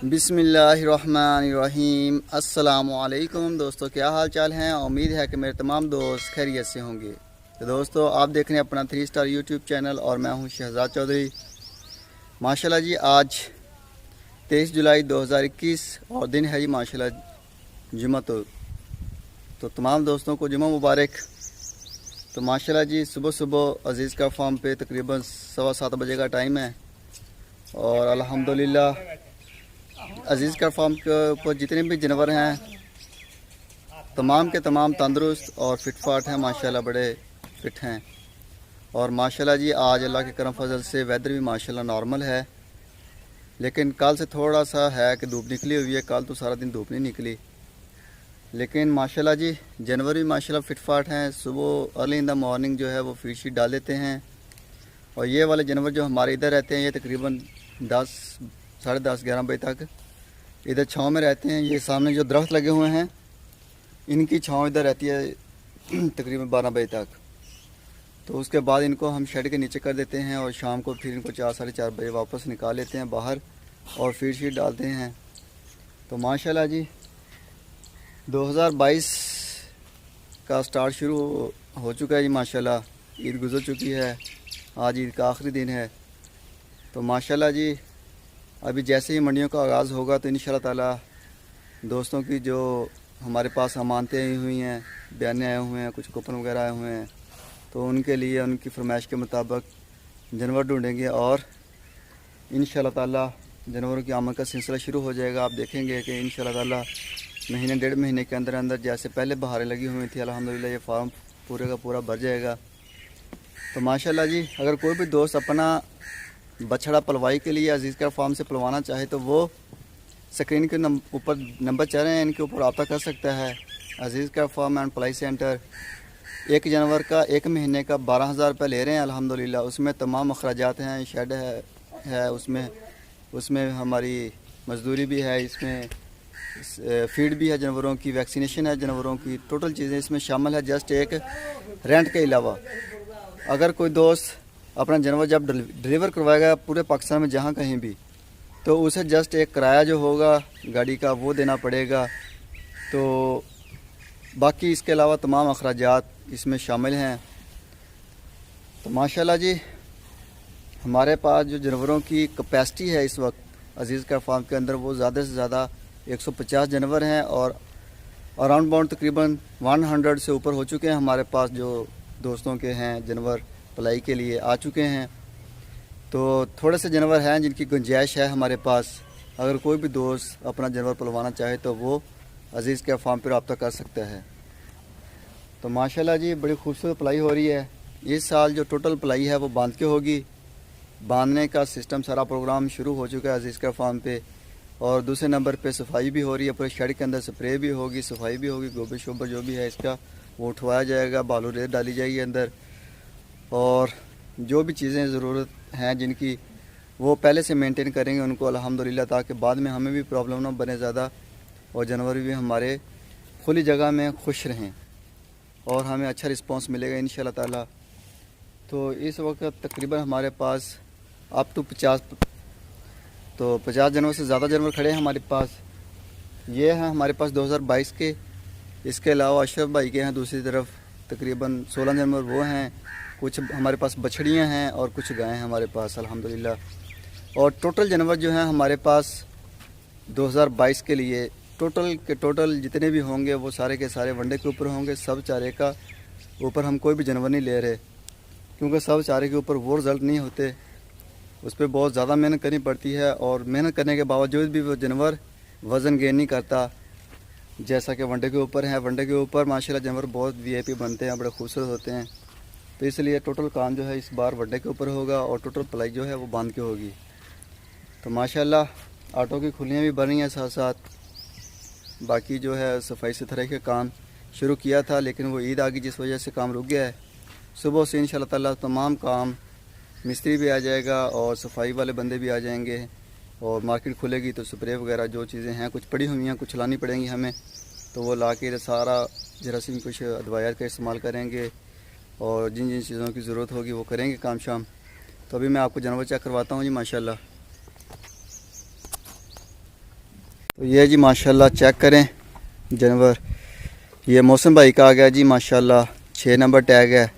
बिस्मिल्लाहिर्रहमानिर्रहीम। अस्सलामुअलैकुम दोस्तों, क्या हाल चाल हैं। उम्मीद है कि मेरे तमाम दोस्त खैरियत से होंगे। तो दोस्तों, आप देख रहे हैं अपना 3 स्टार यूट्यूब चैनल और मैं हूं शहजाद चौधरी। माशाल्लाह जी, आज 23 जुलाई 2021 और दिन है जी माशाल्लाह जुम्मा। तो तमाम दोस्तों को जुम्मा मुबारक। तो माशाल्लाह जी, सुबह सुबह अज़ीज़ का फार्म पे तकरीबन 7:15 बजे का टाइम है और अल्हम्दुलिल्लाह अज़ीज़ का फार्म के ऊपर जितने भी जानवर हैं तमाम के तमाम तंदुरुस्त और फिट फाट हैं माशाल्लाह, बड़े फिट हैं। और माशाल्लाह जी, आज अल्लाह के करम फजल से वेदर भी माशाल्लाह नॉर्मल है, लेकिन कल से थोड़ा सा है कि धूप निकली हुई है। कल तो सारा दिन धूप नहीं निकली, लेकिन माशाल्लाह जी जानवर भी माशाल्लाह फिट फाट हैं। सुबह अर्ली इन द मॉर्निंग जो है वो फीड शीट डाल देते हैं। और ये वाले जानवर जो हमारे इधर रहते हैं ये तकरीबन 10 साढ़े 10 11 बजे तक इधर छाँव में रहते हैं। ये सामने जो दरख्त लगे हुए हैं इनकी छाँव इधर रहती है तकरीबन 12 बजे तक। तो उसके बाद इनको हम शेड के नीचे कर देते हैं और शाम को फिर इनको 4 साढ़े 4 बजे वापस निकाल लेते हैं बाहर और फीड शीट डालते हैं। तो माशाल्लाह जी 2022 का स्टार्ट शुरू हो चुका है जी माशाल्लाह। ईद गुज़र चुकी है, आज ईद का आखिरी दिन है। तो माशाल्लाह जी अभी जैसे ही मंडियों का आगाज़ होगा तो इंशाअल्लाह ताला दोस्तों की जो हमारे पास अमानतें आई हुई हैं, बयाने आए हुए हैं, कुछ कूपन वगैरह आए हुए हैं, तो उनके लिए उनकी फरमाइश के मुताबिक जानवर ढूंढेंगे और इंशाअल्लाह ताला जानवरों की आमद का सिलसिला शुरू हो जाएगा। आप देखेंगे कि इंशाअल्लाह ताला महीने 1.5 महीने के अंदर अंदर जैसे पहले बहारें लगी हुई थी अल्हम्दुलिल्लाह ये फार्म पूरे का पूरा भर जाएगा। तो माशाल्लाह जी, अगर कोई भी दोस्त अपना बछड़ा पलवाई के लिए अज़ीज़ का फार्म से पलवाना चाहे तो वो स्क्रीन के ऊपर नंबर चल रहे हैं, इनके ऊपर रब्ता कर सकता है। अज़ीज़ का फार्म एंड पलाई सेंटर एक जानवर का 1 महीने का 12,000 रुपये ले रहे हैं अल्हम्दुलिल्लाह। उसमें तमाम अखराजात हैं, शेड है उसमें हमारी मजदूरी भी है, इसमें फीड भी है जानवरों की, वैक्सीनेशन है जानवरों की, टोटल चीज़ें इसमें शामिल है जस्ट एक रेंट के अलावा। अगर कोई दोस्त अपना जानवर जब डिलीवर करवाएगा पूरे पाकिस्तान में जहाँ कहीं भी, तो उसे जस्ट एक किराया जो होगा गाड़ी का वो देना पड़ेगा। तो बाकी इसके अलावा तमाम अखराजात इसमें शामिल हैं। तो माशाल्लाह जी हमारे पास जो जानवरों की कैपेसिटी है इस वक्त अज़ीज़ का फार्म के अंदर वो ज़्यादा से ज़्यादा 150 जानवर हैं और अराउंड बाउंड तकरीबन 100 से ऊपर हो चुके हैं। हमारे पास जो दोस्तों के हैं जानवर पलाई के लिए आ चुके हैं। तो थोड़े से जानवर हैं जिनकी गुंजाइश है हमारे पास। अगर कोई भी दोस्त अपना जानवर पलवाना चाहे तो वो अज़ीज़ के फार्म पर रब्ता कर सकता है। तो माशाल्लाह जी बड़ी खूबसूरत पलाई हो रही है। इस साल जो टोटल पलाई है वो बांध के होगी। बांधने का सिस्टम सारा प्रोग्राम शुरू हो चुका है अज़ीज़ का फार्म पे। और दूसरे नंबर पे सफाई भी हो रही है, पूरे शेड के अंदर स्प्रे भी होगी, सफाई भी होगी, गोबर शोबर जो भी है इसका वो उठवाया जाएगा, बालू रेत डाली जाएगी अंदर। और जो भी चीज़ें ज़रूरत हैं जिनकी वो पहले से मेंटेन करेंगे उनको अल्हम्दुलिल्लाह, ताकि बाद में हमें भी प्रॉब्लम ना बने ज़्यादा और जानवर भी हमारे खुली जगह में खुश रहें और हमें अच्छा रिस्पांस मिलेगा इंशाअल्लाह ताला। तो इस वक्त तकरीबन हमारे पास अप टू 50 जानवर से ज़्यादा जानवर खड़े हैं हमारे पास। ये हैं हमारे पास 2022 के। इसके अलावा अशरफ भाई के हैं दूसरी तरफ तकरीबन 16 जानवर वो हैं। कुछ हमारे पास बछड़ियाँ हैं और कुछ गायें हैं हमारे पास अल्हम्दुलिल्लाह। और टोटल जानवर जो हैं हमारे पास 2022 के लिए टोटल जितने भी होंगे वो सारे के सारे वनडे के ऊपर होंगे। सब चारे का ऊपर हम कोई भी जानवर नहीं ले रहे, क्योंकि सब चारे के ऊपर वो रिज़ल्ट नहीं होते। उस पर बहुत ज़्यादा मेहनत करनी पड़ती है और मेहनत करने के बावजूद भी वो जानवर वज़न गेन नहीं करता जैसा कि वनडे के ऊपर है। वनडे के ऊपर माशाल्लाह जानवर बहुत वीआईपी बनते हैं, बड़े खूबसूरत होते हैं। तो इसलिए टोटल काम जो है इस बार वनडे के ऊपर होगा और टोटल पलाई जो है वो बांध के होगी। तो माशाल्लाह आटो की खुलियाँ भी बन रही हैं साथ साथ। बाकी जो है सफाई सुथराई का काम शुरू किया था, लेकिन वो ईद आ गई जिस वजह से काम रुक गया है। सुबह से इंशाअल्लाह ताला तमाम काम मिस्त्री भी आ जाएगा और सफाई वाले बंदे भी आ जाएंगे और मार्केट खुलेगी तो स्प्रे वगैरह जो चीज़ें हैं कुछ पड़ी हुई हैं कुछ लानी पड़ेंगी हमें, तो वो ला के सारा जरासीम कुछ दवाइयात का इस्तेमाल करेंगे और जिन जिन चीज़ों की ज़रूरत होगी वो करेंगे काम शाम। तो अभी मैं आपको जानवर चेक करवाता हूँ जी माशाल्लाह। तो ये जी माशाल्लाह चेक करें जानवर, ये मौसम भाई का आ गया जी माशाल्लाह 6 नंबर टैग है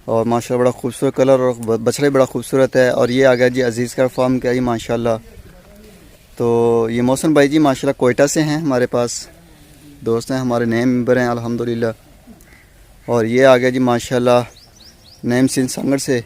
और माशाल्लाह बड़ा खूबसूरत कलर और बछड़ा बड़ा खूबसूरत है। और ये आ गया जी अजीज़ का फार्म का जी माशाल्लाह। तो ये मौसम भाई जी माशाल्लाह कोयटा से हैं, हमारे पास दोस्त हैं, हमारे नए मेंबर हैं अल्हम्दुलिल्लाह। और ये आ गया जी माशाल्लाह नईम सिंह संगड़ से,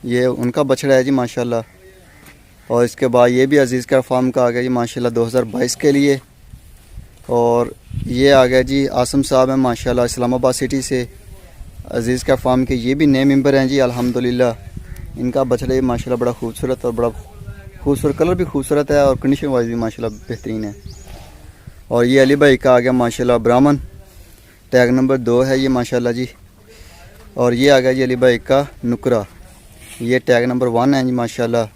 ये उनका बछड़ा है जी माशाल्लाह। और इसके बाद ये भी अजीज़ का फार्म का आ गया जी माशाल्लाह 2022 के लिए। और ये आ गया जी आसम साहब हैं माशाल्लाह इस्लामाबाद सिटी से, अजीज़ का फार्म के ये भी नए मेंबर हैं जी अल्हम्दुलिल्लाह। इनका बछड़ा माशाल्लाह बड़ा खूबसूरत और बड़ा खूबसूरत, कलर भी खूबसूरत है और कंडीशन वाइज भी माशाल्लाह बेहतरीन है। और ये अली भाई का आ गया माशाल्लाह ब्राह्मण, टैग नंबर 2 है ये माशाल्लाह जी। और ये आ गया जी अली भाई का नुकरा, ये टैग नंबर 1 है जी माशाल्लाह।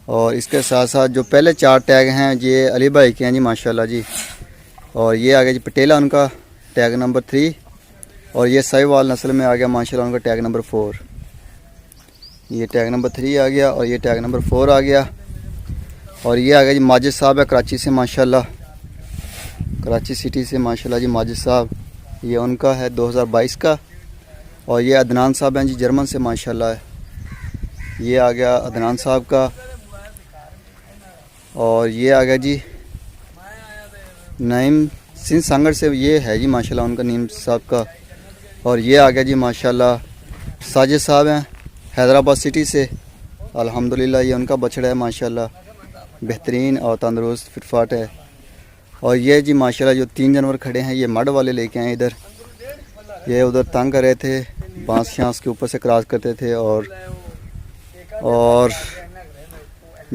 और इसके साथ साथ जो पहले 4 टैग हैं ये अली भाई के हैं जी माशाल्लाह जी। और ये आ गया जी पटेला उनका टैग नंबर 3। और ये साहिवाल नस्ल में आ गया माशाल्लाह उनका टैग नंबर 4, ये टैग नंबर 3 आ गया और ये टैग नंबर 4 आ गया। और ये आ गया जी माजिद साहब है कराची से माशाल्लाह, कराची सिटी से माशाल्लाह जी माजिद साहब, ये उनका है 2022 का। और ये अदनान साहब हैं जी जर्मन से माशाल्लाह, ये आ गया अदनान साहब का। और ये आ गया जी नईम सिंह सांगड़ से, ये है जी माशाल्लाह उनका नईम साहब का। और ये आ गया जी माशाल्लाह साजिद साहब हैं हैदराबाद सिटी से अल्हम्दुलिल्लाह, ये उनका बछड़ा है माशाल्लाह बेहतरीन और तंदुरुस्त फिटफाट है। और ये जी माशाल्लाह जो 3 जानवर खड़े हैं ये मड वाले लेके आए इधर, ये उधर तंग कर रहे थे, बांस शांस के ऊपर से क्रॉस करते थे और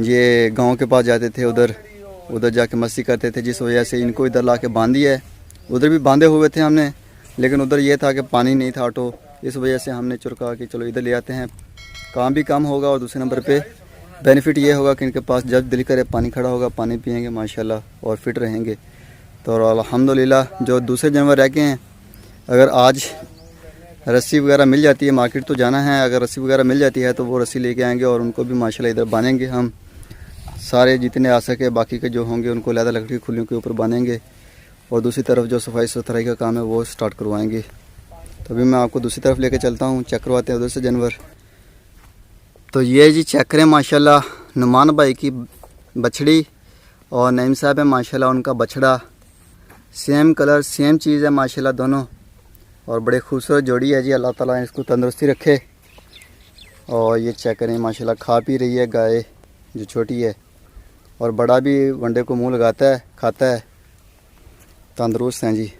ये गांव के पास जाते थे, उधर जाके मस्ती करते थे, जिस वजह से इनको इधर ला के बांध दिया है। उधर भी बांधे हुए थे हमने, लेकिन उधर ये था कि पानी नहीं था ऑटो, इस वजह से हमने चुरका कि चलो इधर ले आते हैं, काम भी कम होगा और दूसरे नंबर पे बेनिफिट ये होगा कि इनके पास जब दिल करे पानी खड़ा होगा, पानी पियेंगे माशाल्लाह और फिट रहेंगे। तो अल्हम्दुलिल्लाह जो दूसरे जानवर रह गए हैं, अगर आज रस्सी वगैरह मिल जाती है, मार्केट तो जाना है, अगर रस्सी वगैरह मिल जाती है तो वो रस्सी लेके आएंगे और उनको भी माशाल्लाह इधर बांधेंगे हम सारे जितने आ सके, बाकी के जो होंगे उनको लहदा लकड़ी खुलियों के ऊपर बांधेंगे और दूसरी तरफ जो सफाई सुथराई का काम है वो स्टार्ट करवाएंगे। तो अभी मैं आपको दूसरी तरफ लेके चलता हूँ, चेक करवाते हैं उधर से जानवर। तो ये जी चेक करें माशाल्लाह नुमान भाई की बछड़ी और नईम साहब है माशाल्लाह उनका बछड़ा, सेम कलर सेम चीज़ है माशाल्लाह दोनों, और बड़े खूबसूरत जोड़ी है जी, अल्लाह ताला इसको तंदुरुस्ती रखे। और ये चेक करें माशाल्लाह खा पी रही है गाय जो छोटी है, और बड़ा भी वंडे को मुंह लगाता है, खाता है, तंदुरुस्त हैं जी।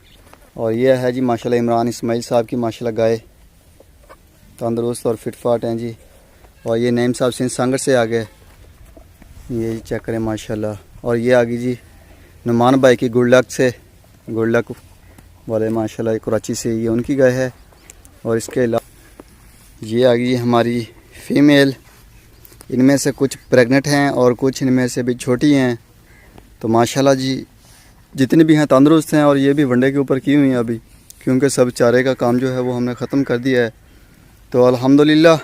और ये है जी माशाल्लाह इमरान इस्माइल साहब की माशाल्लाह गाय, तंदुरुस्त और फिटफाट हैं जी। और ये नईम साहब सिंह सांगड़ से आ गए, ये चेक करें माशाल्लाह। और ये आ गई जी नुमान भाई की गुडलक से, गुडलक वाले माशाल्लाह कराची से, ये उनकी गाय है। और इसके अलावा ये आ गई हमारी फ़ीमेल, इनमें से कुछ प्रेग्नेंट हैं और कुछ इनमें से भी छोटी हैं। तो माशाल्लाह जी जितनी भी हैं तंदुरुस्त हैं, और ये भी वनडे के ऊपर की हुई हैं अभी, क्योंकि सब चारे का काम जो है वो हमने ख़त्म कर दिया है। तो अल्हम्दुलिल्लाह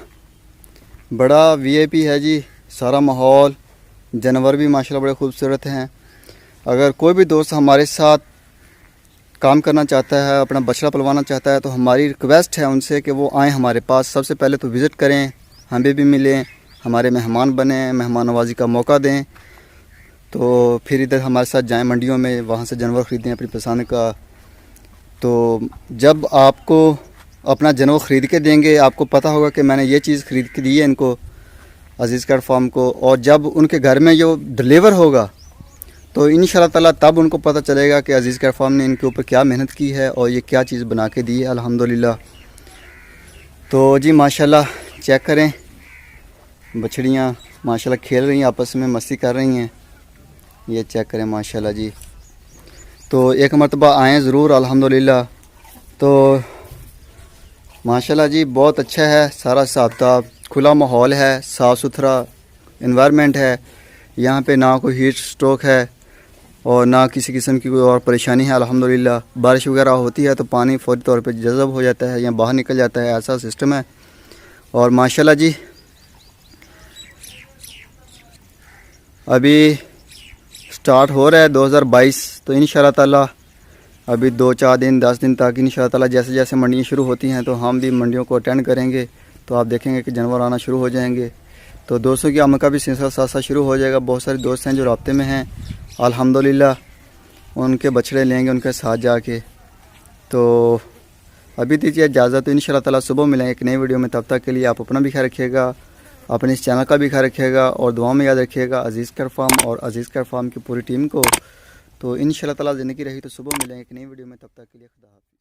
बड़ा वीआईपी है जी सारा माहौल, जानवर भी माशाल्लाह बड़े खूबसूरत हैं। अगर कोई भी दोस्त हमारे साथ काम करना चाहता है, अपना बछड़ा पलवाना चाहता है, तो हमारी रिक्वेस्ट है उनसे कि वो आएँ हमारे पास, सबसे पहले तो विज़िट करें, हमें भी मिलें, हमारे मेहमान बने, मेहमान नवाजी का मौका दें, तो फिर इधर हमारे साथ जाएं मंडियों में, वहाँ से जानवर ख़रीदें अपनी पसंद का। तो जब आपको अपना जानवर ख़रीद के देंगे, आपको पता होगा कि मैंने ये चीज़ ख़रीद के दी है इनको अजीज़ कार्ड फार्म को, और जब उनके घर में जो डिलीवर होगा तो इंशाअल्लाह ताला तब उनको पता चलेगा कि अजीज़ कार्ड फार्म ने इनके ऊपर क्या मेहनत की है और ये क्या चीज़ बना के दी है अल्हम्दुलिल्लाह। तो जी माशाल्लाह चेक करें, बछड़ियाँ माशाल्लाह खेल रही हैं, आपस में मस्ती कर रही हैं, ये चेक करें माशाल्लाह जी। तो एक मरतबा आएँ ज़रूर अल्हम्दुलिल्लाह। तो माशाल्लाह जी बहुत अच्छा है, सारा हिसाब किताब, खुला माहौल है, साफ़ सुथरा इन्वायरमेंट है, यहाँ पे ना कोई हीट स्ट्रोक है और ना किसी किस्म की कोई और परेशानी है अल्हम्दुलिल्लाह। बारिश वगैरह होती है तो पानी फौरी तौर पे जज़ब हो जाता है या बाहर निकल जाता है, ऐसा सिस्टम है। और माशाल्लाह जी अभी स्टार्ट हो रहा है 2022। तो इंशाल्लाह ताला अभी 2-4 दिन 10 दिन तक इंशाल्लाह ताला जैसे जैसे मंडियाँ शुरू होती हैं तो हम भी मंडियों को अटेंड करेंगे। तो आप देखेंगे कि जानवर आना शुरू हो जाएंगे। तो दोस्तों की आमद का भी सिलसिला साथ साथ शुरू हो जाएगा। बहुत सारे दोस्त हैं जो राब्ते में हैं, अल्हम्दुलिल्लाह उनके बछड़े लेंगे उनके साथ जाके। तो अभी दीजिए इजाज़त। तो इंशाल्लाह ताला सुबह मिलेंगे एक नई वीडियो में। तब तक के लिए आप अपना भी ख्याल रखिएगा, अपने इस चैनल का भी ख्याल रखिएगा और दुआ में याद रखिएगा अज़ीज़ कर फार्म और अज़ीज़ कर फार्म की पूरी टीम को। तो इंशाल्लाह ताला ज़िंदगी रही तो सुबह मिलेंगे एक नई वीडियो में। तब तक के लिए खुदा हाफ़िज़।